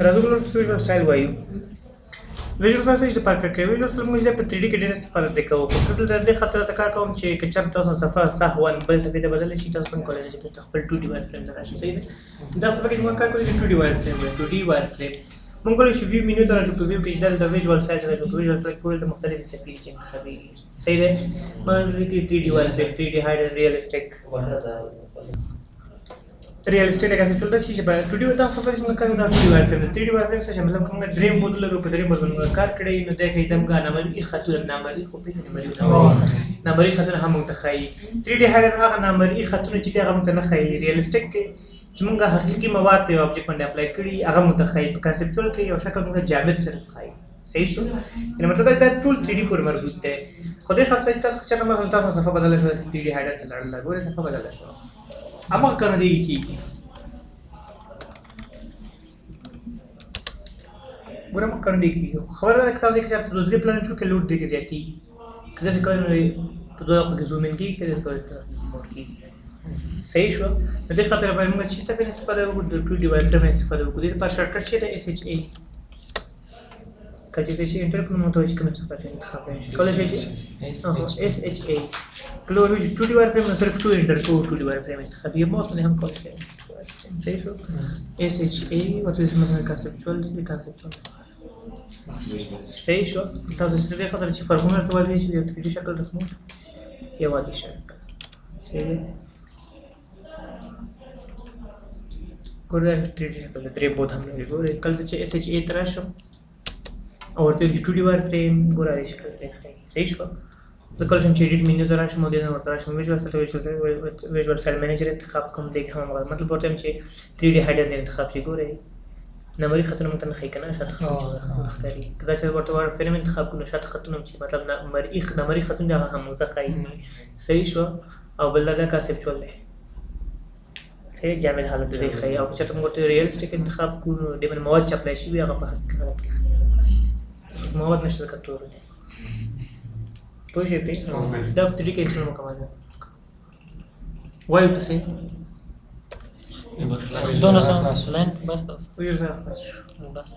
راځو ویژوال سټایل وایو ویژوال سټایل د پارک کې ویژوال سټایل موږ په 3D کې ډېر استفاده کوو خو دلته د دې خاطر ته کار کوم چې که چېرته تاسو صفحه سهوا بل صفحې ته بدله شي تاسو څنګه کولی شئ چې خپل 2D وایر فریم ته راشي صحیح ده دا صفحه کې موږ کار کوو 2D وایر فریم 2D وایر فریم موږ کولی شو ویو مینیو ته راشو په ویو کې دلته ویژوال سټایل ته راشو په ویژوال سټایل کول د مختلفې صفحې چې انتخابېږي صحیح ده موږ کې 3D وایر فریم 3D هاید ریالستیک ریالستیک کا څه فلټر شي په 2D دا صفحه چې موږ کارو دا 2D وایر فریم 3D وایر فریم څه مطلب کومه دریم بوتل لرو په دریم بوتل موږ کار کړی نو دا کې دمګه نمبري خطونه نمبري خو په نمبري خطونه هم متخایي 3D هاید هغه نمبري خطونه چې هغه مت نه خایي ریالستیک کې چې موږ حقيقي مواد په آبجیکټ باندې اپلای کړی هغه متخایي په کنسپچوال کې یو شکل موږ جامد صرف خایي صحیح شو یعنی مطلب دا ټول 3D پورې مربوط دی خو دې خاطر چې تاسو چې مثلا تاسو صفحه بدله شو 3D هاید ته لړل غوړې صفحه بدله شو اما کنه دی کی ګورم کنه دی کی خبره ده تاسو کې چې دوسری پلان شو کې لوډ دی کې زیاتی کله څه کوي په دوه کې زوم ان کی کله څه کوي مور کی صحیح شو نو دې خاطر باندې موږ چې څه په استفاده وکړو د 2D وایر فریم استفاده وکړو د پر شارټکټ چې د SHA کله چې انټر کوم متوجه کوم څه پاتې انتخاب کله چې SHA کلو 2D وایر فریم صرف 2 انټر کو 2D وایر فریم انتخاب یې موږ نه هم کولای شو صحیح شو SHA what is مثلا conceptual صحیح شو تاسو چې دې خاطر چې فرقونه توازی چې د 3D شکل رسمو یو عادي شکل صحیح ګورئ 3D شکل درې بود هم لري ګورئ کله چې SHA تراشو او ورته 2D وایر فریم ګورئ شکل دی صحیح شو د کلشم چې ایډیټ مینیو ته راشم او د ورته راشم ویژوال سټایل مینیجر انتخاب کوم دی کوم مطلب ورته چې 3D هاید انتخاب شي ګورئ نمبري خطونه ممکن نه ښکنا شاته خطونه ښکاري کله چې ورته وایر فریم انتخاب کړو شاته خطونه چې مطلب نمبري خطونه هم متخایي صحیح شو او بل دا کنسپچوال دی صحیح جامد حالت دی ښایي او چې موږ ته ریالستیک انتخاب کوو د مواد چپلای شي هغه په حالت کې مواد نشته کتور دی پوه شئ دا په 3D کې انسان مکمل دی وایو پسې दोनों लाइन बस ویو زه خلاص شو बस